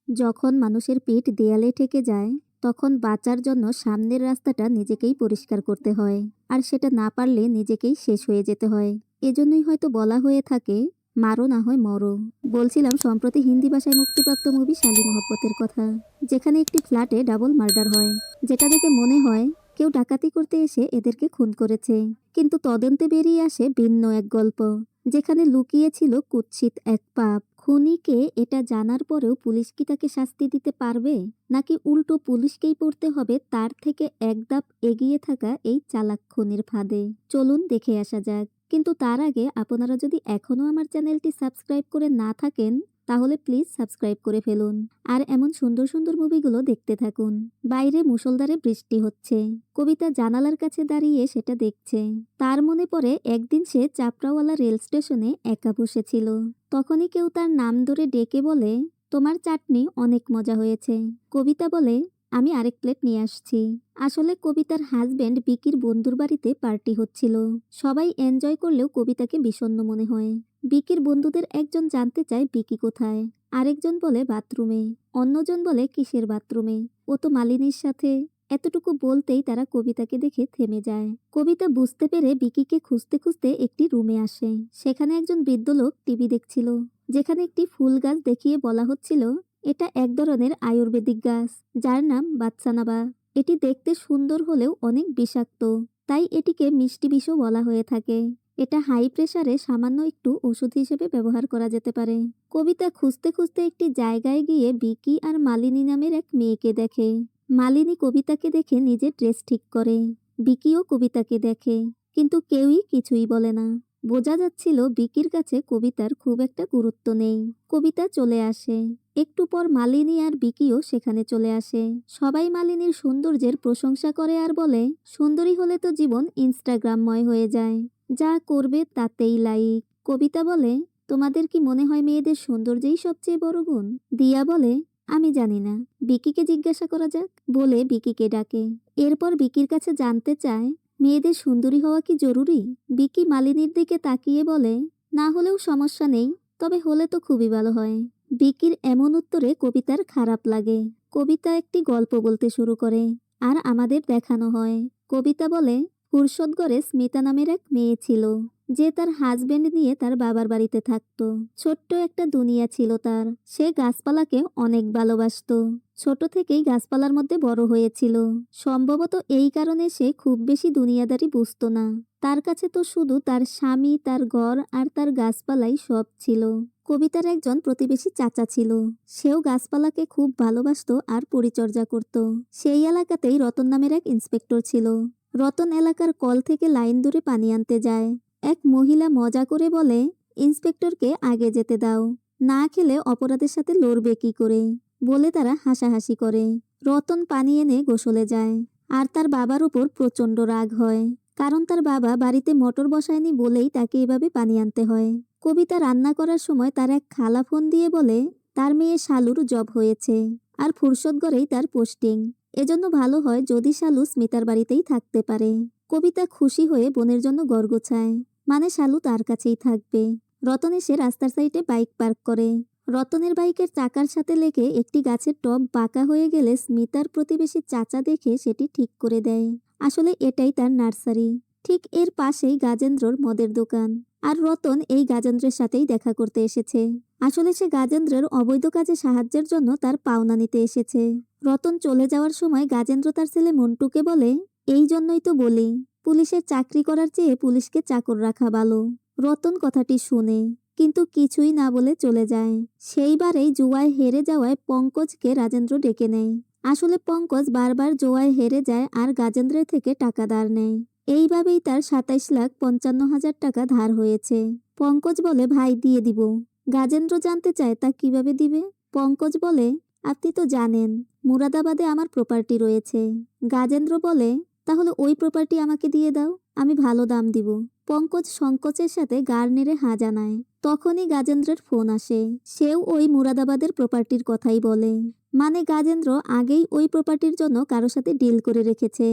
যখন মানুষের পিঠ দেয়ালে ঠেকে যায়, তখন বাঁচার জন্য সামনের রাস্তাটা নিজেকেই পরিষ্কার করতে হয়, আর সেটা না পারলে নিজেকেই শেষ হয়ে যেতে হয়। এজন্যই হয়তো বলা হয়ে থাকে, মারো না হয় মরো। বলছিলাম সম্প্রতি হিন্দি ভাষায় মুক্তিপ্রাপ্ত মুভি শালি মহব্বতের কথা, যেখানে একটি ফ্ল্যাটে ডাবল মার্ডার হয়, যেটা দেখে মনে হয় কেউ ডাকাতি করতে এসে এদেরকে খুন করেছে। কিন্তু তদন্তে বেরিয়ে আসে ভিন্ন এক গল্প, যেখানে লুকিয়ে ছিল কুৎসিত এক পাপ। খুনিকে এটা জানার পরেও পুলিশ কি তাকে শাস্তি দিতে পারবে, নাকি উল্টো পুলিশকেই পড়তে হবে তার থেকে এক ধাপ এগিয়ে থাকা এই চালাক খুনির ফাঁদে? চলুন দেখে আসা যাক। কিন্তু তার আগে আপনারা যদি এখনও আমার চ্যানেলটি সাবস্ক্রাইব করে না থাকেন, তাহলে প্লিজ সাবস্ক্রাইব করে ফেলুন আর এমন সুন্দর সুন্দর মুভিগুলো দেখতে থাকুন। বাইরে মুষলধারে বৃষ্টি হচ্ছে। কবিতা জানালার কাছে দাঁড়িয়ে সেটা দেখছে। তার মনে পড়ে একদিন সে চাপড়াওয়ালা রেল স্টেশনে একা বসেছিল। তখনই কেউ তার নাম ধরে ডেকে বলে, তোমার চাটনি অনেক মজা হয়েছে। কবিতা বলে, আমি আরেক প্লেট নিয়ে আসছি। আসলে কবিতার হাজবেন্ড বিকির বন্ধুর বাড়িতে পার্টি হচ্ছিল। সবাই এনজয় করলেও কবিতাকে বিষণ্ণ মনে হয়। বিকির বন্ধুদের একজন জানতে চায় বিকি কোথায়, আরেকজন বলে বাথরুমে, অন্যজন বলে কিসের বাথরুমে, ও তো মালিনীর সাথে। এতটুকু বলতেই তারা কবিতাকে দেখে থেমে যায়। কবিতা বুঝতে পেরে বিকিকে খুঁজতে খুঁজতে একটি রুমে আসে। সেখানে একজন বৃদ্ধ লোক টিভি দেখছিল, যেখানে একটি ফুল গাছ দেখিয়ে বলা হচ্ছিল এটা এক ধরনের আয়ুর্বেদিক গাছ, যার নাম বাৎসানাবা। এটি দেখতে সুন্দর হলেও অনেক বিষাক্ত, তাই এটিকে মিষ্টি বিষও বলা হয়ে থাকে। এটা হাই প্রেসারে সামান্য একটু ওষুধ হিসেবে ব্যবহার করা যেতে পারে। কবিতা খুঁজতে খুঁজতে একটি জায়গায় গিয়ে বিকি আর মালিনী নামের এক মেয়েকে দেখে। মালিনী কবিতাকে দেখে নিজের ড্রেস ঠিক করে। বিকিও কবিতাকে দেখে, কিন্তু কেউই কিছুই বলে না। বোঝা যাচ্ছিল বিকির কাছে কবিতার খুব একটা গুরুত্ব নেই। কবিতা চলে আসে। একটু পর মালিনী আর বিকিও সেখানে চলে আসে। সবাই মালিনীর সৌন্দর্যের প্রশংসা করে আর বলে, সুন্দরী হলে তো জীবন ইনস্টাগ্রামময় হয়ে যায়, যা করবে তাতেই লাইক। কবিতা বলে, তোমাদের কি মনে হয় মেয়েদের সৌন্দর্যই সবচেয়ে বড় গুণ? দিয়া বলে, আমি জানি না, বিকিকে জিজ্ঞাসা করা যাক। বলে বিকিকে ডাকে। এরপর বিকির কাছে জানতে চায়, মেয়েদের সুন্দরী হওয়া কি জরুরি? বিকি মালিনীর দিকে তাকিয়ে বলে, না হলেও সমস্যা নেই, তবে হলে তো খুবই ভালো হয়। বিকির এমন উত্তরে কবিতার খারাপ লাগে। কবিতা একটি গল্প বলতে শুরু করে, আর আমাদের দেখানো হয়। কবিতা বলে, ফুরসতগড়ে স্মিতা নামের এক মেয়ে ছিল, যে তার হাজবেন্ড নিয়ে তার বাবার বাড়িতে থাকতো। ছোট্ট একটা দুনিয়া ছিল তার। সে গাছপালাকে অনেক ভালোবাসতো। ছোট থেকেই গাছপালার মধ্যে বড় হয়েছিল। সম্ভবত এই কারণে সে খুব বেশি দুনিয়াদারি বুঝতো না। তার কাছে তো শুধু তার স্বামী, তার ঘর আর তার গাছপালাই সব ছিল। কবিতার একজন প্রতিবেশী চাচা ছিল। সেও গাছপালাকে খুব ভালোবাসতো আর পরিচর্যা করত। সেই এলাকাতেই রতন নামের এক ইন্সপেক্টর ছিল। রতন এলাকার কল থেকে লাইন ধরে পানি আনতে যায়। এক মহিলা মজা করে বলে, ইন্সপেক্টরকে আগে যেতে দাও, না খেলে অপরাধের সাথে লড়বে কি করে। বলে তারা হাসাহাসি করে। রতন পানি এনে গোসলে যায়, আর তার বাবার উপর প্রচণ্ড রাগ হয়, কারণ তার বাবা বাড়িতে মোটর বসায়নি বলেই তাকে এভাবে পানি আনতে হয়। কবিতা রান্না করার সময় তার এক খালা ফোন দিয়ে বলে, তার মেয়ে শালুর জব হয়েছে, আর ফুরসতগড়েই তার পোস্টিং। এজন্য ভালো হয় যদি শালু স্মিতার বাড়িতেই থাকতে পারে। কবিতা খুশি হয়ে বোনের জন্য ঘর গোছায়, মানে শালু তার কাছেই থাকবে। রতন এসে রাস্তার সাইডে বাইক পার্ক করে। রতনের বাইকের চাকার সাথে লেগে একটি গাছের টব বাঁকা হয়ে গেলে স্মিতার প্রতিবেশী চাচা দেখে সেটি ঠিক করে দেয়। আসলে এটাই তার নার্সারি। ঠিক এর পাশেই গাজেন্দ্রর মদের দোকান, আর রতন এই গাজেন্দ্রের সাথেই দেখা করতে এসেছে। আসলে সে গাজেন্দ্রের অবৈধ কাজে সাহায্যের জন্য তার পাওনা নিতে এসেছে। রতন চলে যাওয়ার সময় গাজেন্দ্র তার ছেলে মন্টুকে বলে, এই জন্যই তো বলি, পুলিশের চাকরি করার চেয়ে পুলিশকে চাকর রাখা ভালো। রতন কথাটি শুনে, কিন্তু কিছুই না বলে চলে যায়। সেইবারেই জুয়ায় হেরে যাওয়ায় পঙ্কজকে রাজেন্দ্র ডেকে নেয়। আসলে পঙ্কজ বারবার জুয়ায় হেরে যায় আর গাজেন্দ্রের থেকে টাকা ধার নেয়। এইভাবেই তার 27,55,000 টাকা ধার হয়েছে। পঙ্কজ বলে, ভাই দিয়ে দিব। গাজেন্দ্র জানতে চায় তা কিভাবে দিবে। পঙ্কজ বলে, আপনি তো জানেন মুরাদাবাদে আমার প্রপার্টি রয়েছে। গাজেন্দ্র বলে, তাহলে ওই প্রপার্টি আমাকে দিয়ে দাও, আমি ভালো দাম দিব। পঙ্কজ সংকোচের সাথে গাড় নেড়ে হা জানায়। তখনই গাজেন্দ্রের ফোন আসে। সেও ওই মুরাদাবাদের প্রপার্টির কথাই বলে। মানে গাজেন্দ্র আগেই ওই প্রপার্টির জন্য কারো সাথে ডিল করে রেখেছে,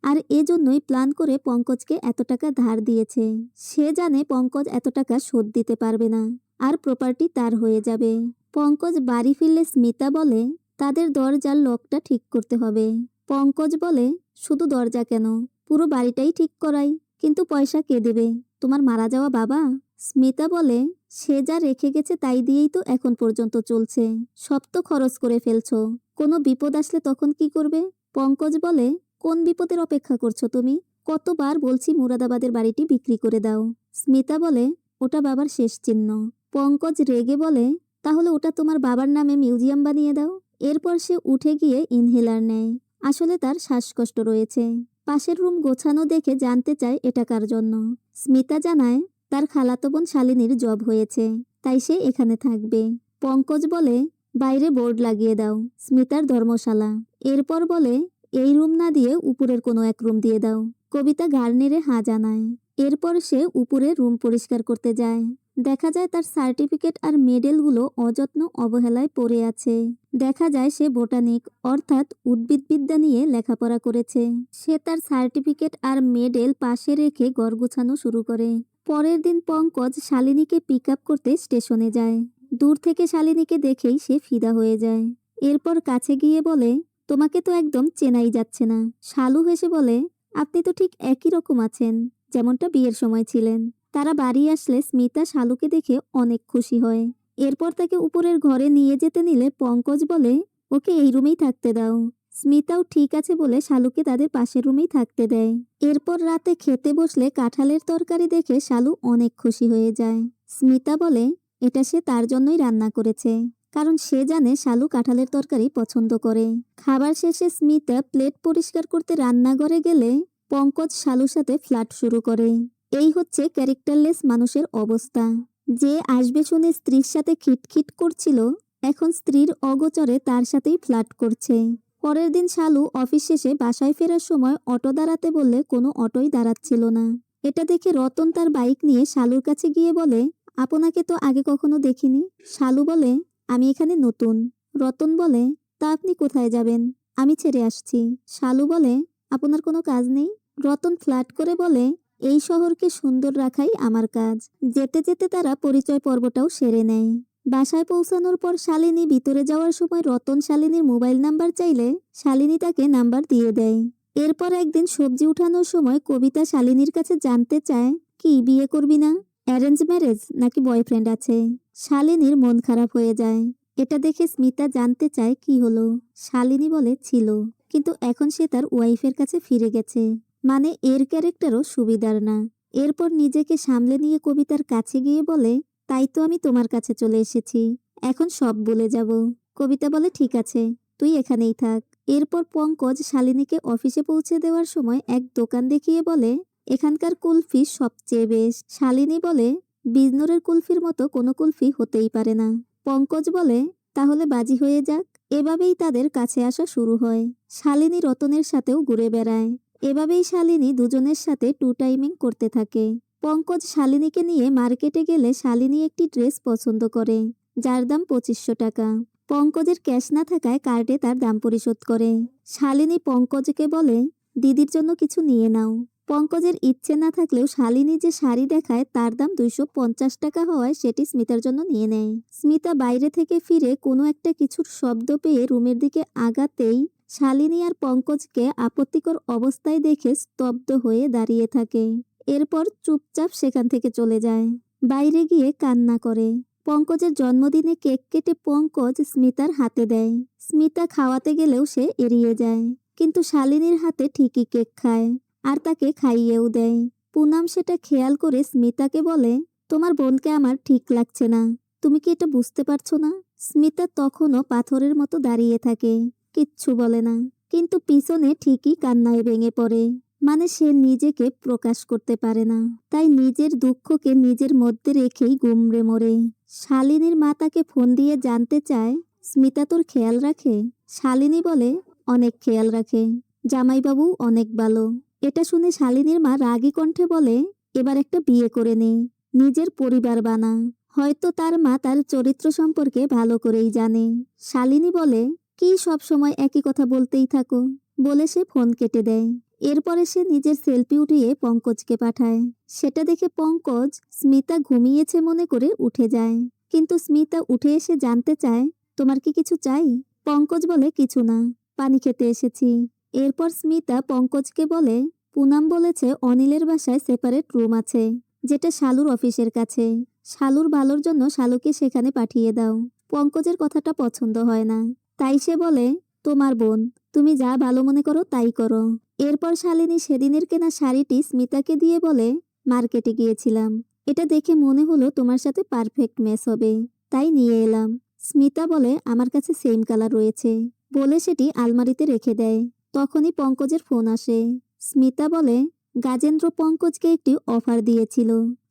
আর এজন্যই প্ল্যান করে পঙ্কজকে এত টাকা ধার দিয়েছে। সে জানে পঙ্কজ এত টাকা শোধ দিতে পারবে না, আর প্রপার্টি তার হয়ে যাবে। পঙ্কজ বাড়ি ফিরলে স্মিতা বলে তাদের দরজার লকটা ঠিক করতে হবে। পঙ্কজ বলে শুধু দরজা কেন, পুরো বাড়িটাই ঠিক করাই, কিন্তু পয়সা কে দেবে? তোমার মারা যাওয়া বাবা? স্মিতা বলে সে যা রেখে গেছে তাই দিয়েই তো এখন পর্যন্ত চলছে, সব তো খরচ করে ফেলছো, কোনো বিপদ আসলে তখন কি করবে? পঙ্কজ বলে কোন বিপদের অপেক্ষা করছো তুমি? কতবার বলছি মুরাদাবাদের বাড়িটি বিক্রি করে দাও। স্মিতা বলে ওটা বাবার শেষ চিহ্ন। পঙ্কজ রেগে বলে তাহলে ওটা তোমার বাবার নামে মিউজিয়াম বানিয়ে দাও। এরপর সে উঠে গিয়ে ইনহেলার নেয়। আসলে তার শ্বাসকষ্ট রয়েছে। পাশের রুম গোছানো দেখে জানতে চায় এটা কার জন্য। স্মিতা জানায় তার খালাতো বোন শালিনীর জব হয়েছে, তাই সে এখানে থাকবে। পঙ্কজ বলে বাইরে বোর্ড লাগিয়ে দাও, স্মিতার ধর্মশালা। এরপর বলে এই রুম না দিয়ে উপরের কোনো এক রুম দিয়ে দাও। কবিতা ঘাড় নেড়ে হা জানায়। এরপর সে উপরে রুম পরিষ্কার করতে যায়। দেখা যায় তার সার্টিফিকেট আর মেডেলগুলো অযত্ন অবহেলায় পড়ে আছে। দেখা যায় সে বোটানিক অর্থাৎ উদ্ভিদবিদ্যা নিয়ে লেখাপড়া করেছে। সে তার সার্টিফিকেট আর মেডেল পাশে রেখে ঘর গোছানো শুরু করে। পরের দিন পঙ্কজ শালিনীকে পিক আপ করতে স্টেশনে যায়। দূর থেকে শালিনীকে দেখেই সে ফিদা হয়ে যায়। এরপর কাছে গিয়ে বলে তোমাকে তো একদম চেনাই যাচ্ছে না। শালু হেসে বলে আপনি তো ঠিক একই রকম আছেন, যেমনটা বিয়ের সময় ছিলেন। তারা বাড়ি আসলে স্মিতা শালুকে দেখে অনেক খুশি হয়। এরপর তাকে উপরের ঘরে নিয়ে যেতে নিলে পঙ্কজ বলে ওকে এই রুমেই থাকতে দাও। স্মিতাও ঠিক আছে বলে শালুকে তাদের পাশের রুমেই থাকতে দেয়। এরপর রাতে খেতে বসলে কাঁঠালের তরকারি দেখে শালু অনেক খুশি হয়ে যায়। স্মিতা বলে এটা সে তার জন্যই রান্না করেছে, কারণ সে জানে শালু কাঁঠালের তরকারি পছন্দ করে। খাবার শেষে স্মিতা প্লেট পরিষ্কার করতে রান্নাঘরে গেলে পঙ্কজ শালুর সাথে ফ্লার্ট শুরু করে। এই হচ্ছে ক্যারেক্টারলেস মানুষের অবস্থা। যে আসবে শুনে স্ত্রীর সাথে খিটখিট করছিল, এখন স্ত্রীর অগোচরে তার সাথেই ফ্লার্ট করছে। পরের দিন শালু অফিস শেষে বাসায় ফেরার সময় অটো দাঁড়াতে বললে কোনো অটোই দাঁড়াচ্ছিল না। এটা দেখে রতন তার বাইক নিয়ে শালুর কাছে গিয়ে বলে আপনাকে তো আগে কখনো দেখিনি। শালু বলে আমি এখানে নতুন। রতন বলে তা আপনি কোথায় যাবেন? আমি ছেড়ে আসছি। শালু বলে আপনার কোনো কাজ নেই? রতন ফ্ল্যাট করে বলে এই শহরকে সুন্দর রাখাই আমার কাজ। যেতে যেতে তারা পরিচয় পর্বটাও সেরে নেয়। বাসায় পৌঁছানোর পর শালিনী ভিতরে যাওয়ার সময় রতন শালিনীর মোবাইল নাম্বার চাইলে শালিনী তাকে নাম্বার দিয়ে দেয়। এরপর একদিন সবজি উঠানোর সময় কবিতা শালিনীর কাছে জানতে চায় কি বিয়ে করবি না? অ্যারেঞ্জ ম্যারেজ নাকি বয়ফ্রেন্ড আছে? শালিনীর মন খারাপ হয়ে যায়। এটা দেখে স্মিতা জানতে চায় কি হলো। শালিনী বলে ছিল, কিন্তু এখন সে তার ওয়াইফের কাছে ফিরে গেছে। মানে এর ক্যারেক্টারও সুবিধার না। এরপর নিজেকে সামলে নিয়ে কবিতার কাছে গিয়ে বলে তাই তো আমি তোমার কাছে চলে এসেছি, এখন সব বলে যাব। কবিতা বলে ঠিক আছে, তুই এখানেই থাক। এরপর পঙ্কজ শালিনীকে অফিসে পৌঁছে দেওয়ার সময় এক দোকান দেখিয়ে বলে এখানকার কুলফি সবচেয়ে বেস্ট। শালিনী বলে বিজনোরের কুলফির মতো কোনো কুলফি হতেই পারে না। পঙ্কজ বলে তাহলে বাজি হয়ে যাক। এভাবেই তাদের কাছে আসা শুরু হয়। শালিনী রতনের সাথেও ঘুরে বেড়ায়। এভাবেই শালিনী দুজনের সাথে টু টাইমিং করতে থাকে। পঙ্কজ শালিনীকে নিয়ে মার্কেটে গেলে শালিনী একটি ড্রেস পছন্দ করে, যার দাম 2500 টাকা। পঙ্কজের ক্যাশ না থাকায় কার্ডে তার দাম পরিশোধ করে। শালিনী পঙ্কজকে বলে দিদির জন্য কিছু নিয়ে নাও। পঙ্কজের ইচ্ছে না থাকলেও শালিনী যে শাড়ি দেখায় তার দাম 250 টাকা হওয়ায় সেটি স্মিতার জন্য নিয়ে নেয়। স্মিতা বাইরে থেকে ফিরে কোনো একটা কিছুর শব্দ পেয়ে রুমের দিকে আগাতেই শালিনী আর পঙ্কজকে আপত্তিকর অবস্থায় দেখে স্তব্ধ হয়ে দাঁড়িয়ে থাকে। এরপর চুপচাপ সেখান থেকে চলে যায়। বাইরে গিয়ে কান্না করে। পঙ্কজের জন্মদিনে কেক কেটে পঙ্কজ স্মিতার হাতে দেয়। স্মিতা খাওয়াতে গেলেও সে এড়িয়ে যায়, কিন্তু শালিনীর হাতে ঠিকই কেক খায় আর তাকে খাইয়েও দেয়। পুনাম সেটা খেয়াল করে স্মিতাকে বলে তোমার বোনকে আমার ঠিক লাগছে না, তুমি কি এটা বুঝতে পারছো না? স্মিতা তখনও পাথরের মতো দাঁড়িয়ে থাকে, কিচ্ছু বলে না, কিন্তু পিছনে ঠিকই কান্নায় ভেঙে পড়ে। মানে সে নিজেকে প্রকাশ করতে পারে না, তাই নিজের দুঃখকে নিজের মধ্যে রেখেই গুমড়ে মরে। শালিনীর মা তাকে ফোন দিয়ে জানতে চায় স্মিতা তোর খেয়াল রাখে? শালিনী বলে অনেক খেয়াল রাখে, জামাইবাবু অনেক ভালো। এটা শুনে শালিনীর মা রাগী কণ্ঠে বলে এবার একটা বিয়ে করে নে, নিজের পরিবার বানা। হয়তো তার মা তার চরিত্র সম্পর্কে ভালো করেই জানে। শালিনী বলে কি সব সময় একই কথা বলতেই থাকো, বলে সে ফোন কেটে দেয়। এরপরে সে নিজের সেলফি উঠিয়ে পঙ্কজকে পাঠায়। সেটা দেখে পঙ্কজ স্মিতা ঘুমিয়েছে মনে করে উঠে যায়। কিন্তু স্মিতা উঠে এসে জানতে চায়, তোমার কি কিছু চাই? পঙ্কজ বলে, কিছু না, পানি খেতে এসেছি। এরপর স্মিতা পঙ্কজকে বলে, পুনাম বলেছে অনিলের বাসায় সেপারেট রুম আছে, যেটা শালুর অফিসের কাছে। শালুর ভালোর জন্য শালুকে সেখানে পাঠিয়ে দাও। পঙ্কজের কথাটা পছন্দ হয় না, তাই সে বলে, তোমার বোন, তুমি যা ভালো মনে করো তাই করো। এরপর শালিনী সেদিনের কেনা শাড়িটি স্মিতাকে দিয়ে বলে, মার্কেটে গিয়েছিলাম, এটা দেখে মনে হলো তোমার সাথে পারফেক্ট ম্যাচ হবে, তাই নিয়ে এলাম। স্মিতা বলে, আমার কাছে সেম কালার রয়েছে, বলে সেটি আলমারিতে রেখে দেয়। তখনই পঙ্কজের ফোন আসে। স্মিতা বলে, গাজেন্দ্র পঙ্কজকে একটি অফার দিয়েছিল,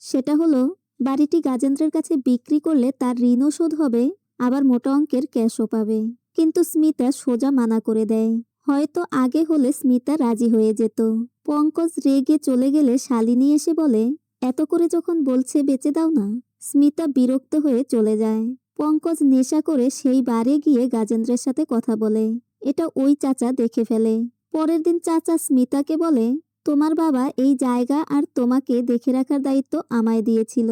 সেটা হলো বাড়িটি গাজেন্দ্রের কাছে বিক্রি করলে তার ঋণও শোধ হবে, আবার মোটা অঙ্কের ক্যাশও পাবে। কিন্তু স্মিতা সোজা মানা করে দেয়। হয়তো আগে হলে স্মিতা রাজি হয়ে যেত। পঙ্কজ রেগে চলে গেলে শালিনী এসে বলে, এত করে যখন বলছে বেচে দাও না। স্মিতা বিরক্ত হয়ে চলে যায়। পঙ্কজ নেশা করে সেই বারে গিয়ে গাজেন্দ্রের সাথে কথা বলে। এটা ওই চাচা দেখে ফেলে। পরের দিন চাচা স্মিতাকে বলে, তোমার বাবা এই জায়গা আর তোমাকে দেখে রাখার দায়িত্ব আমায় দিয়েছিল।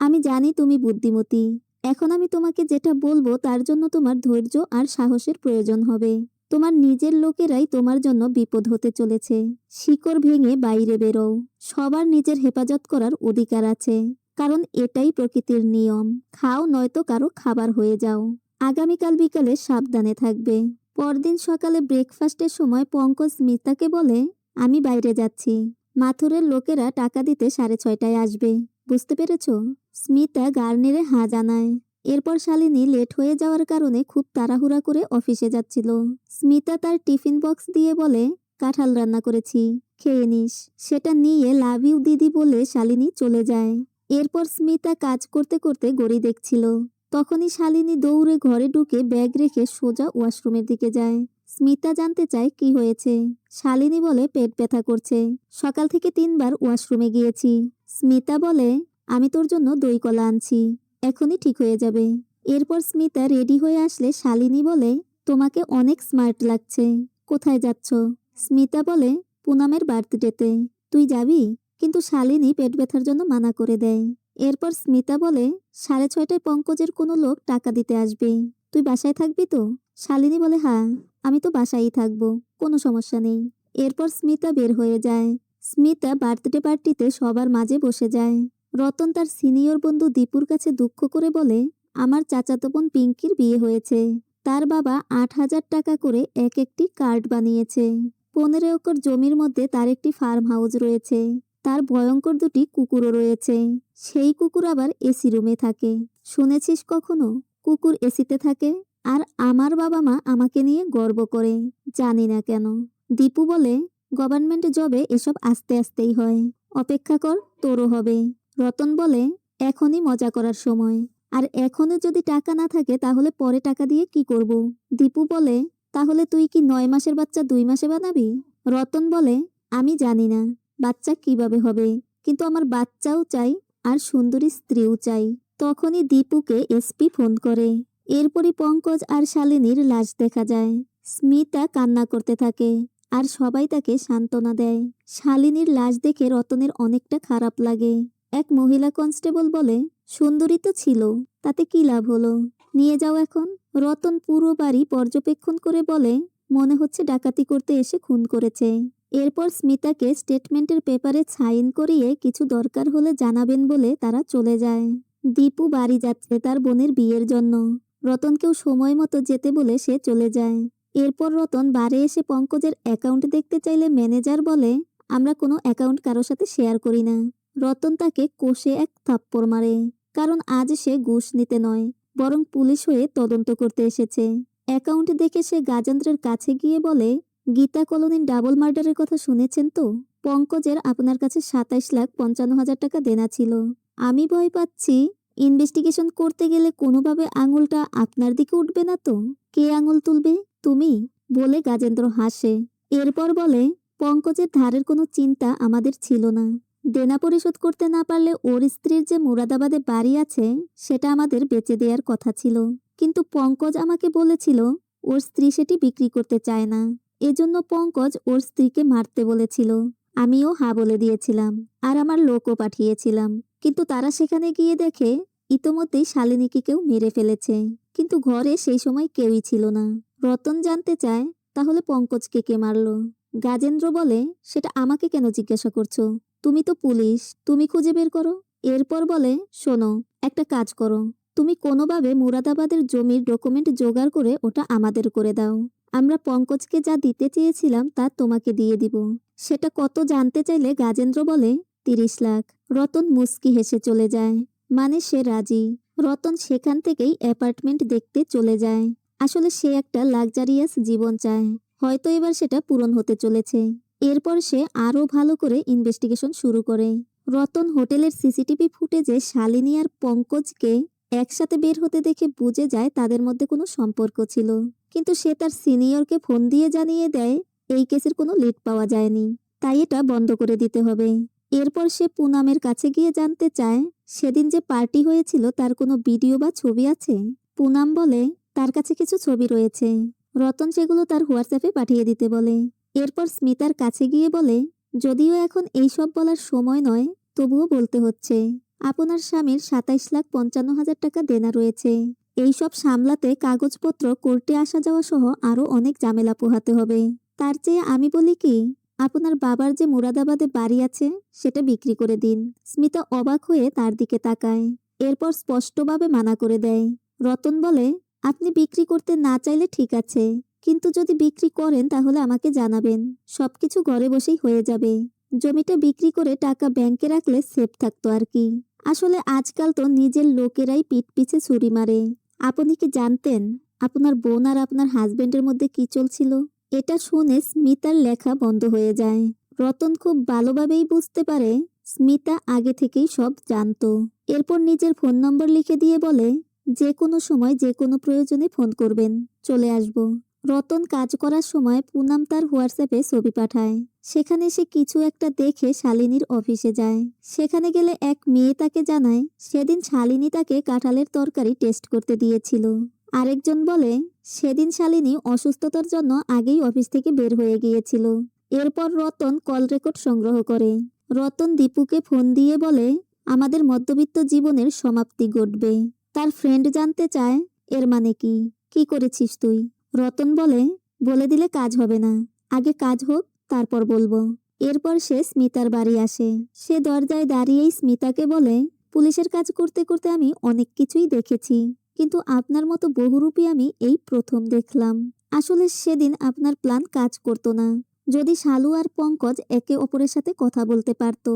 আমি জানি তুমি বুদ্ধিমতী। এখন আমি তোমাকে যেটা বলবো তার জন্য তোমার ধৈর্য আর সাহসের প্রয়োজন হবে। তোমার নিজের লোকেরাই তোমার জন্য বিপদ হতে চলেছে। শিকড় ভেঙে বাইরে বেরো। সবার নিজের হেফাজত করার অধিকার আছে, কারণ এটাই প্রকৃতির নিয়ম। খাও নয়তো কারো খাবার হয়ে যাও। আগামীকাল বিকালে সাবধানে থাকবে। পরদিন সকালে ব্রেকফাস্টের সময় পঙ্কজ স্মিতাকে বলে, আমি বাইরে যাচ্ছি, মাথুরের লোকেরা টাকা দিতে 6:30টায় আসবে, বুঝতে পেরেছ? স্মিতা গাড় নেড়ে হাঁ জানায়। এরপর শালিনী লেট হয়ে যাওয়ার কারণে খুব তাড়াহুড়া করে অফিসে যাচ্ছিল। স্মিতা তার টিফিন বক্স দিয়ে বলে, কাঁঠাল রান্না করেছি, খেয়ে নিস। সেটা নিয়ে লাভ ইউ দিদি বলে শালিনী চলে যায়। এরপর স্মিতা কাজ করতে করতে ঘড়ি দেখছিল। তখনই শালিনী দৌড়ে ঘরে ঢুকে ব্যাগ রেখে সোজা ওয়াশরুমের দিকে যায়। স্মিতা জানতে চায় কি হয়েছে। শালিনী বলে, পেট ব্যথা করছে, সকাল থেকে 3বার ওয়াশরুমে গিয়েছি। স্মিতা বলে, আমি তোর জন্য দই কলা আনছি, এখনই ঠিক হয়ে যাবে। এরপর স্মিতা রেডি হয়ে আসলে শালিনী বলে, তোমাকে অনেক স্মার্ট লাগছে, কোথায় যাচ্ছ? স্মিতা বলে, পুনামের বার্থডেতে। তুই যাবি? কিন্তু শালিনী পেট ব্যথার জন্য মানা করে দেয়। এরপর স্মিতা বলে, 6:30টায় পঙ্কজের কোনো লোক টাকা দিতে আসবে, তুই বাসায় থাকবি তো? শালিনী বলে, হ্যাঁ, আমি তো বাসায়ই থাকবো, কোনো সমস্যা নেই। এরপর স্মিতা বের হয়ে যায়। স্মিতা বার্থডে পার্টিতে সবার মাঝে বসে যায়। রতন তার সিনিয়র বন্ধু দীপুর কাছে দুঃখ করে বলে, আমার চাচাতো বোন পিঙ্কির বিয়ে হয়েছে, তার বাবা 8,000 টাকা করে এক একটি কার্ড বানিয়েছে। 15 একর জমির মধ্যে তার একটি ফার্ম হাউস রয়েছে। তার ভয়ঙ্কর 2টি কুকুরও রয়েছে। সেই কুকুর আবার এসি রুমে থাকে। শুনেছিস কখনো কুকুর এসিতে থাকে? আর আমার বাবা মা আমাকে নিয়ে গর্ব করে, জানি না কেন। দীপু বলে, গভর্নমেন্ট জবে এসব আস্তে আস্তেই হয়, অপেক্ষা কর, তোরও হবে। রতন বলে, এখনই মজা করার সময়, আর এখনো যদি টাকা না থাকে তাহলে পরে টাকা দিয়ে কি করব? দীপু বলে, তাহলে তুই কি 9 মাসের বাচ্চা 2 মাসে বানাবি? রতন বলে, আমি জানি না বাচ্চা কিভাবে হবে, কিন্তু আমার বাচ্চাও চাই আর সুন্দরী স্ত্রীও চাই। তখনই দীপুকে এসপি ফোন করে। এরপরই পঙ্কজ আর শালিনীর লাশ দেখা যায়। স্মিতা কান্না করতে থাকে আর সবাই তাকে সান্ত্বনা দেয়। শালিনীর লাশ দেখে রতনের অনেকটা খারাপ লাগে। এক মহিলা কনস্টেবল বলে, সুন্দরী তো ছিল, তাতে কি লাভ হলো, নিয়ে যাও এখন। রতন পুরো বাড়ি পর্যবেক্ষণ করে বলে, মনে হচ্ছে ডাকাতি করতে এসে খুন করেছে। এরপর স্মিতাকে স্টেটমেন্টের পেপারে সাইন করিয়ে কিছু দরকার হলে জানাবেন বলে তারা চলে যায়। দীপু বাড়ি যাচ্ছে তার বোনের বিয়ের জন্য। রতনকেও সময় মতো যেতে বলে সে চলে যায়। এরপর রতন বারে এসে পঙ্কজের অ্যাকাউন্ট দেখতে চাইলে ম্যানেজার বলে, আমরা কোনো অ্যাকাউন্ট কারোর সাথে শেয়ার করি না। রতন তাকে কষে এক থাপ্পড় মারে, কারণ আজ সে ঘুষ নিতে নয়, বরং পুলিশ হয়ে তদন্ত করতে এসেছে। অ্যাকাউন্ট দেখে সে গাজেন্দ্রের কাছে গিয়ে বলে, গীতা কলোনির ডাবল মার্ডারের কথা শুনেছেন তো? পঙ্কজের আপনার কাছে 27,55,000 টাকা দেনা ছিল। আমি ভয় পাচ্ছি ইনভেস্টিগেশন করতে গেলে কোনোভাবে আঙুলটা আপনার দিকে উঠবে না তো? কে আঙুল তুলবে? তুমি, বলে গাজেন্দ্র হাসে। এরপর বলে, পঙ্কজের ধারের কোনো চিন্তা আমাদের ছিল না। দেনা পরিশোধ করতে না পারলে ওর স্ত্রীর যে মুরাদাবাদে বাড়ি আছে সেটা আমাদের বেচে দেওয়ার কথা ছিল, কিন্তু পঙ্কজ আমাকে বলেছিল ওর স্ত্রী সেটি বিক্রি করতে চায় না, এজন্য পঙ্কজ ওর স্ত্রীকে মারতে বলেছিল। আমিও হা বলে দিয়েছিলাম আর আমার লোকও পাঠিয়েছিলাম, কিন্তু তারা সেখানে গিয়ে দেখে ইতোমধ্যেই শালিনীকে কেউ মেরে ফেলেছে, কিন্তু ঘরে সেই সময় কেউই ছিল না। রতন জানতে চায়, তাহলে পঙ্কজকে কে মারলো? গাজেন্দ্র বলে, সেটা আমাকে কেন জিজ্ঞাসা করছো? তুমি তো পুলিশ, তুমি খুঁজে বের করো। এরপর বলে, শোনো, একটা কাজ করো, তুমি কোনোভাবে মুরাদাবাদের জমির ডকুমেন্ট জোগাড় করে ওটা আমাদের করে দাও। আমরা পঙ্কজকে যা দিতে চেয়েছিলাম তা তোমাকে দিয়ে দিব। সেটা কত জানতে চাইলে গাজেন্দ্র বলে, 30 লাখ। রতন মুচকি হেসে চলে যায়, মানে সে রাজি। রতন সেখান থেকেই অ্যাপার্টমেন্ট দেখতে চলে যায়। আসলে সে একটা লাক্সারিয়াস জীবন চায়, হয়তো এবার সেটা পূরণ হতে চলেছে। এরপর সে আরও ভালো করে ইনভেস্টিগেশন শুরু করে। রতন হোটেলের সিসিটিভি ফুটেজে শালিনী আর পঙ্কজকে একসাথে বের হতে দেখে বুঝে যায় তাদের মধ্যে কোনো সম্পর্ক ছিল, কিন্তু সে তার সিনিয়রকে ফোন দিয়ে জানিয়ে দেয় এই কেসের কোনো লিড পাওয়া যায়নি, তাই এটা বন্ধ করে দিতে হবে। এরপর সে পুনামের কাছে গিয়ে জানতে চায় সেদিন যে পার্টি হয়েছিল তার কোনো ভিডিও বা ছবি আছে। পুনাম বলে তার কাছে কিছু ছবি রয়েছে। রতন সেগুলো তার হোয়াটসঅ্যাপে পাঠিয়ে দিতে বলে। এরপর স্মিতার কাছে গিয়ে বলে, যদিও এখন এইসব বলার সময় নয়, তবুও বলতে হচ্ছে, আপনার স্বামীর 27,55,000 টাকা দেনা রয়েছে। এইসব সামলাতে কাগজপত্র, কোর্টে আসা যাওয়া সহ আরও অনেক ঝামেলা পোহাতে হবে। তার চেয়ে আমি বলি কি, আপনার বাবার যে মুরাদাবাদে বাড়ি আছে সেটা বিক্রি করে দিন। স্মিতা অবাক হয়ে তার দিকে তাকায়, এরপর স্পষ্টভাবে মানা করে দেয়। রতন বলে, আপনি বিক্রি করতে না চাইলে ঠিক আছে, কিন্তু যদি বিক্রি করেন তাহলে আমাকে জানাবেন, সবকিছু ঘরে বসেই হয়ে যাবে। জমিটা বিক্রি করে টাকা ব্যাংকে রাখলে সেফ থাকতো আর কি। আসলে আজকাল তো নিজের লোকেরাই পিঠ পিছে ছুরি মারে। আপনি কি জানতেন আপনার বোন আর আপনার হাজবেন্ডের মধ্যে কি চলছিল? এটা শুনে স্মিতার লেখা বন্ধ হয়ে যায়। রতন খুব ভালোভাবেই বুঝতে পারে স্মিতা আগে থেকেই সব জানতো। এরপর নিজের ফোন নম্বর লিখে দিয়ে বলে, যে কোনো সময় যে কোনো প্রয়োজনে ফোন করবেন, চলে আসব। রতন কাজ করার সময় পুনাম তার হোয়াটসঅ্যাপে ছবি পাঠায়। সেখানে সে কিছু একটা দেখে শালিনীর অফিসে যায়। সেখানে গেলে এক মেয়ে তাকে জানায় সেদিন শালিনী তাকে কাঁঠালের তরকারি টেস্ট করতে দিয়েছিল। আরেকজন বলে সেদিন শালিনী অসুস্থতার জন্য আগেই অফিস থেকে বের হয়ে গিয়েছিল। এরপর রতন কল রেকর্ড সংগ্রহ করে। রতন দীপুকে ফোন দিয়ে বলে, আমাদের মধ্যবিত্ত জীবনের সমাপ্তি ঘটবে। তার ফ্রেন্ড জানতে চায়, এর মানে কি, কি করেছিস তুই? রতন বলে দিলে কাজ হবে না, আগে কাজ হোক তারপর বলবো। এরপর সে স্মিতার বাড়ি আসে। সে দরজায় দাঁড়িয়েই স্মিতাকে বলে, পুলিশের কাজ করতে করতে আমি অনেক কিছুই দেখেছি, কিন্তু আপনার মতো বহুরূপী আমি এই প্রথম দেখলাম। আসলে সেদিন আপনার প্ল্যান কাজ করতো না। যদি শালু আর পঙ্কজ একে অপরের সাথে কথা বলতে পারত,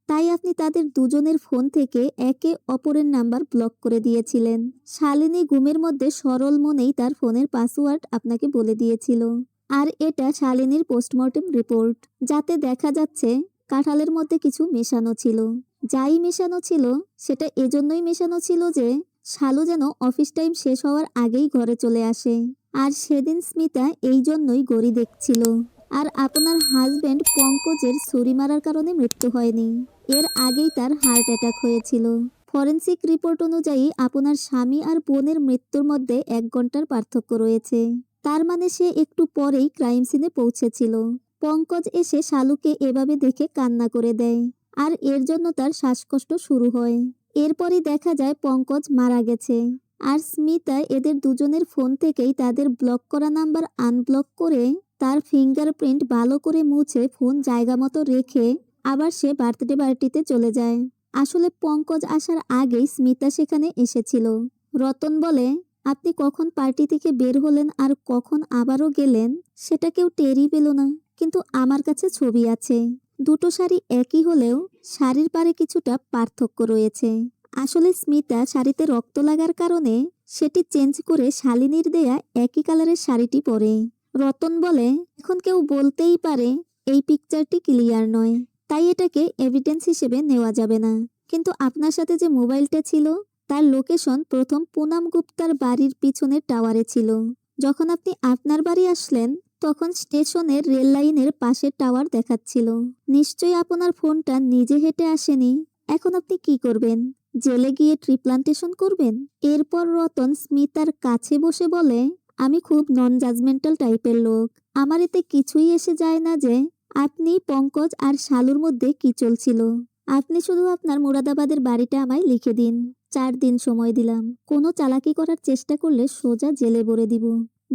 তাই আপনি তাদের দুজনের ফোন থেকে একে অপরের নাম্বার ব্লক করে দিয়েছিলেন। শালিনী ঘুমের মধ্যে সরল মনেই তার ফোনের পাসওয়ার্ড আপনাকে বলে দিয়েছিল। আর এটা শালিনীর পোস্টমর্টেম রিপোর্ট, যাতে দেখা যাচ্ছে কাঁঠালের মধ্যে কিছু মেশানো ছিল। যাই মেশানো ছিল সেটা এজন্যই মেশানো ছিল যে শালু যেন অফিস টাইম শেষ হওয়ার আগেই ঘরে চলে আসে। আর সেদিন স্মিতা এই জন্যই গড়ি দেখছিল। আর আপনার হাজবেন্ড পঙ্কজের ছুরি মারার কারণে মৃত্যু হয়নি, এর আগেই তার হার্ট অ্যাটাক হয়েছিল। ফরেনসিক রিপোর্ট অনুযায়ী আপনার স্বামী আর বোনের মৃত্যুর মধ্যে 1 ঘন্টার পার্থক্য রয়েছে। তার মানে সে একটু পরেই ক্রাইম সিনে পৌঁছেছিল। পঙ্কজ এসে শালুকে এভাবে দেখে কান্না করে দেয়, আর এর জন্য তার শ্বাসকষ্ট শুরু হয়। এরপরই দেখা যায় পঙ্কজ মারা গেছে। আর স্মিতা এদের দুজনের ফোন থেকেই তাদের ব্লক করা নাম্বার আনব্লক করে তার ফিঙ্গারপ্রিন্ট ভালো করে মুছে ফোন জায়গা মতো রেখে আবার সে বার্থডে পার্টিতে চলে যায়। আসলে পঙ্কজ আসার আগেই স্মিতা সেখানে এসেছিল। রতন বলে, আপনি কখন পার্টি থেকে বের হলেন আর কখন আবারও গেলেন সেটা কেউ টেরই পেল না, কিন্তু আমার কাছে ছবি আছে। দুটো শাড়ি একই হলেও শাড়ির পারে কিছুটা পার্থক্য রয়েছে। আসলে স্মিতা শাড়িতে রক্ত লাগার কারণে সেটি চেঞ্জ করে শালিনীর দেয়া একই কালারের শাড়িটি পরে। রতন বলে, এখন কেউ বলতেই পারে এই পিকচারটি ক্লিয়ার নয়, তাই এটাকে এভিডেন্স হিসেবে নেওয়া যাবে না, কিন্তু আপনার সাথে যে মোবাইলটা ছিল তার লোকেশন প্রথম পুনাম গুপ্তার বাড়ির পিছনের টাওয়ারে ছিল। যখন আপনি আপনার বাড়ি আসলেন তখন স্টেশনের রেল লাইনের পাশের টাওয়ার দেখাচ্ছিল। নিশ্চয়ই আপনার ফোনটা নিজে হেঁটে আসেনি। এখন আপনি কি করবেন? জেলে গিয়ে ট্রি প্লান্টেশন করবেন? এরপর রতন স্মিতার কাছে বসে বলে, আমি খুব নন জাজমেন্টাল টাইপের লোক। আমার এতে কিছুই এসে যায় না যে আপনি, পঙ্কজ আর শালুর মধ্যে কি চলছিল। আপনি শুধু আপনার মুরাদাবাদের বাড়িটা আমায় লিখে দিন, 4 দিন সময় দিলাম, কোনো চালাকি করার চেষ্টা করলে সোজা জেলে ভরে দিব,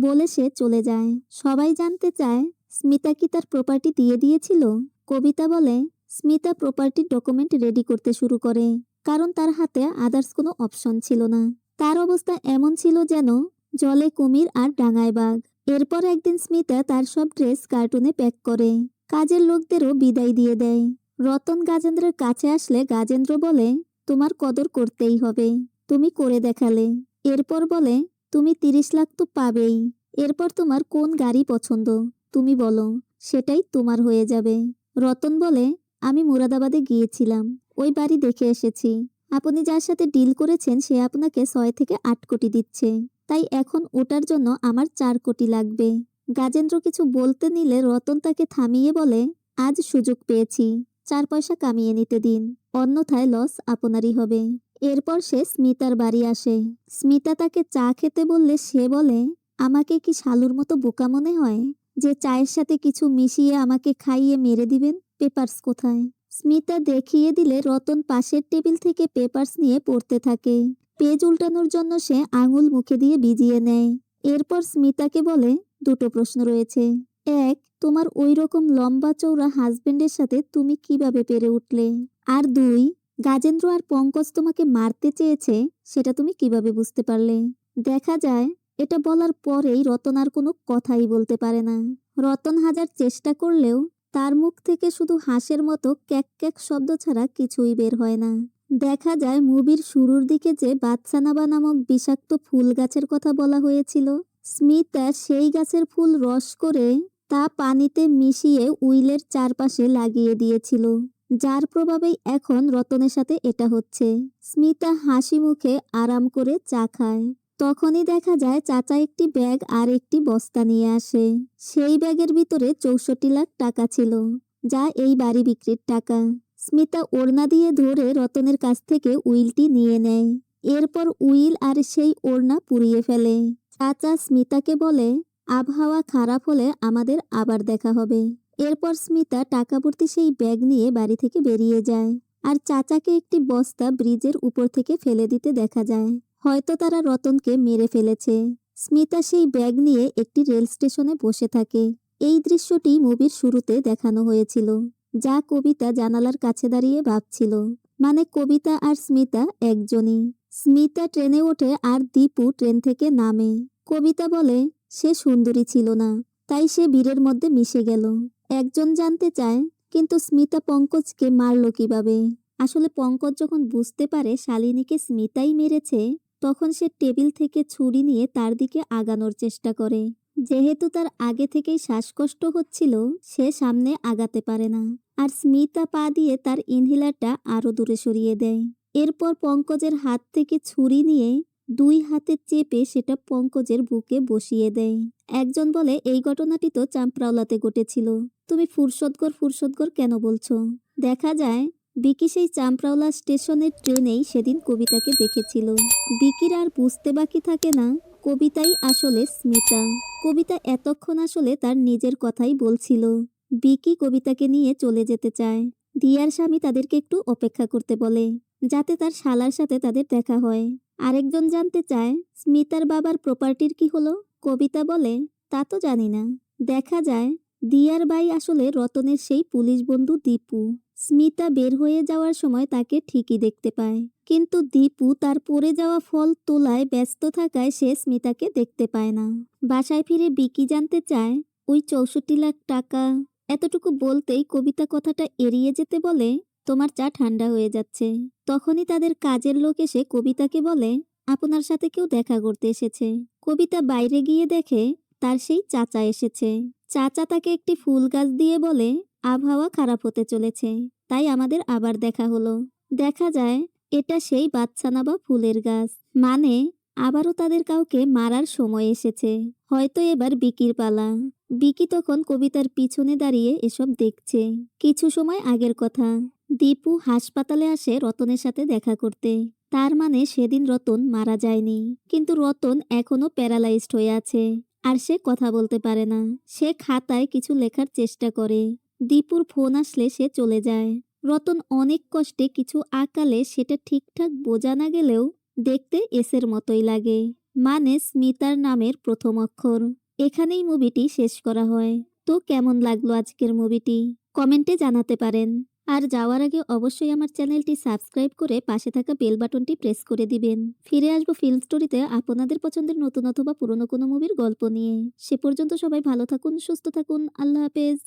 বলে সে চলে যায়। সবাই জানতে চায় স্মিতা কি তার প্রপার্টি দিয়ে দিয়েছিল। কবিতা বলে স্মিতা প্রপার্টির ডকুমেন্ট রেডি করতে শুরু করে, কারণ তার হাতে আদার্স কোনো অপশন ছিল না। তার অবস্থা এমন ছিল যেন জলে কুমির আর ডাঙায় বাঘ। এরপর একদিন স্মিতা তার সব ড্রেস কার্টুনে প্যাক করে কাজের লোকদেরও বিদায় দিয়ে দেয়। রতন গাজেন্দ্রের কাছে আসলে গাজেন্দ্র বলে, তোমার কদর করতেই হবে, তুমি করে দেখালে। এরপর বলে, তুমি 30 লাখ তো পাবেই, এরপর তোমার কোন গাড়ি পছন্দ তুমি বলো, সেটাই তোমার হয়ে যাবে। রতন বলে, আমি মুরাদাবাদে গিয়েছিলাম, ওই বাড়ি দেখে এসেছি। আপনি যার সাথে ডিল করেছেন সে আপনাকে 6 থেকে 8 কোটি দিচ্ছে, তাই এখন ওটার জন্য আমার 4 কোটি লাগবে। গাজেন্দ্র কিছু বলতে নিলে রতন তাকে থামিয়ে বলে, আজ সুযোগ পেয়েছি, 4 পয়সা কামিয়ে নিতে দিন, অন্যথায় লস আপনারই হবে। এরপর সে স্মিতার বাড়ি আসে। স্মিতা তাকে চা খেতে বললে সে বলে, আমাকে কি শালুর মতো বোকা মনে হয় যে চায়ের সাথে কিছু মিশিয়ে আমাকে খাইয়ে মেরে দিবেন? পেপারস কোথায়? স্মিতা দেখিয়ে দিলে রতন পাশের টেবিল থেকে পেপারস নিয়ে পড়তে থাকে। পেজ উল্টানোর জন্য সে আঙুল মুখে দিয়ে ভিজিয়ে নেয়। এরপর স্মিতাকে বলে, 2টো প্রশ্ন রয়েছে। 1, তোমার ওই রকম লম্বা চৌড়া হাজবেন্ডের সাথে তুমি কিভাবে পেরে উঠলে? আর 2, গাজেন্দ্র আর পঙ্কজ তোমাকে মারতে চেয়েছে সেটা তুমি কিভাবে বুঝতে পারলে? দেখা যায় এটা বলার পরেই রতন আর কোনো কথাই বলতে পারে না। রতন হাজার চেষ্টা করলেও তার মুখ থেকে শুধু হাসের মতো ক্যাক ক্যাক শব্দ ছাড়া কিছুই বের হয় না। দেখা যায় মুভির শুরুর দিকে যে বাদসানাবা নামক বিষাক্ত ফুল গাছের কথা বলা হয়েছিল, স্মিতা সেই গাছের ফুল রস করে তা পানিতে মিশিয়ে উইলের চারপাশে লাগিয়ে দিয়েছিল, যার প্রভাবেই এখন রতনের সাথে এটা হচ্ছে। স্মিতা হাসি মুখে আরাম করে চা খায়। তখনই দেখা যায় চাচা একটি ব্যাগ আর একটি বস্তা নিয়ে আসে। সেই ব্যাগের ভিতরে 64 লাখ টাকা ছিল, যা এই বাড়ি বিক্রির টাকা। স্মিতা ওড়না দিয়ে ধরে রতনের কাছ থেকে উইলটি নিয়ে নেয়। এরপর উইল আর সেই ওড়না পুড়িয়ে ফেলে। চাচা স্মিতাকে বলে, আবহাওয়া খারাপ হলে আমাদের আবার দেখা হবে। এরপর স্মিতা টাকা ভর্তি সেই ব্যাগ নিয়ে বাড়ি থেকে বেরিয়ে যায়। আর চাচাকে একটি বস্তা ব্রিজের উপর থেকে ফেলে দিতে দেখা যায়। হয়তো তারা রতনকে মেরে ফেলেছে। স্মিতা সেই ব্যাগ নিয়ে একটি রেল স্টেশনে বসে থাকে। এই দৃশ্যটি মুভির শুরুতে দেখানো হয়েছিল, যা কবিতা জানালার কাছে দাঁড়িয়ে ভাবছিল। মানে কবিতা আর স্মিতা একজনই। স্মিতা ট্রেনে ওঠে আর দীপু ট্রেন থেকে নামে। কবিতা বলে সে সুন্দরী ছিল না, তাই সে ভিড়ের মধ্যে মিশে গেল। একজন জানতে চায়, কিন্তু স্মিতা পঙ্কজকে মারল কিভাবে? আসলে পঙ্কজ যখন বুঝতে পারে শালিনীকে স্মিতাই মেরেছে, তখন সে টেবিল থেকে ছুরি নিয়ে তার দিকে আগানোর চেষ্টা করে। যেহেতু তার আগে থেকেই শ্বাসকষ্ট হচ্ছিল, সে সামনে আগাতে পারে না। আর স্মিতা পা দিয়ে তার ইনহেলারটা আরো দূরে সরিয়ে দেয়। এরপর পঙ্কজের হাত থেকে ছুরি নিয়ে 2 হাতে চেপে সেটা পঙ্কজের বুকে বসিয়ে দেয়। একজন বলে, এই ঘটনাটি তো চাম্প্রাওলাতে ঘটেছিল, তুমি ফুরসতগর কেন বলছো? দেখা যায় বিকি সেই চাম্প্রাওলা স্টেশনের ট্রেনেই সেদিন কবিতাকে দেখেছিল। বিকির আর বুঝতে বাকি থাকে না কবিতাই আসলে স্মিতা। কবিতা এতক্ষণ আসলে তার নিজের কথাই বলছিল। বিকি কবিতাকে নিয়ে চলে যেতে চায়। দিয়ার স্বামী তাদেরকে একটু অপেক্ষা করতে বলে, যাতে তার শালার সাথে তাদের দেখা হয়। আরেকজন জানতে চায় স্মিতার বাবার প্রপার্টির কি হলো। কবিতা বলে, তা তো জানি না। দেখা যায় দিয়ার ভাই আসলে রতনের সেই পুলিশ বন্ধু দীপু। স্মিতা বের হয়ে যাওয়ার সময় তাকে ঠিকই দেখতে পায়, কিন্তু দীপু তার পড়ে যাওয়া ফল তোলায় ব্যস্ত থাকায় সে স্মিতাকে দেখতে পায় না। বাসায় ফিরে বিকি জানতে চায়, ওই 64 লাখ টাকা। এতটুকু বলতেই কবিতা কথাটা এড়িয়ে যেতে বলে, তোমার চা ঠান্ডা হয়ে যাচ্ছে। তখনই তাদের কাজের লোক এসে কবিতাকে বলে, আপনার সাথে কেউ দেখা করতে এসেছে। কবিতা বাইরে গিয়ে দেখে তার সেই চাচা এসেছে। চাচা তাকে একটি ফুল গাছ দিয়ে বলে, আবহাওয়া খারাপ হতে চলেছে, তাই আমাদের আবার দেখা হলো। দেখা যায় এটা সেই বাদসানা বা ফুলের গাছ। মানে আবারও তাদের কাউকে মারার সময় এসেছে। হয়তো এবার বিকির পালা। বিকি তখন কবিতার পিছনে দাঁড়িয়ে এসব দেখছে। কিছু সময় আগের কথা, দীপু হাসপাতালে আসে রতনের সাথে দেখা করতে। তার মানে সেদিন রতন মারা যায়নি, কিন্তু রতন এখনো প্যারালাইজড হয়ে আছে আর সে কথা বলতে পারে না। সে খাতায় কিছু লেখার চেষ্টা করে। দীপুর ফোন আসলে সে চলে যায়। রতন অনেক কষ্টে কিছু আঁকালে সেটা ঠিকঠাক বোঝা না গেলেও দেখতে এসের মতোই লাগে, মানে স্মিতার নামের প্রথম অক্ষর। এখানেই মুভিটি শেষ করা হয়। তো কেমন লাগলো আজকের মুভিটি কমেন্টে জানাতে পারেন। আর যাওয়ার আগে অবশ্যই আমার চ্যানেলটি সাবস্ক্রাইব করে পাশে থাকা বেল বাটনটি প্রেস করে দিবেন। ফিরে আসবো ফিল্ম স্টোরিতে আপনাদের পছন্দের নতুন অথবা পুরনো কোনো মুভির গল্প নিয়ে। সে পর্যন্ত সবাই ভালো থাকুন, সুস্থ থাকুন। আল্লাহ হাফেজ।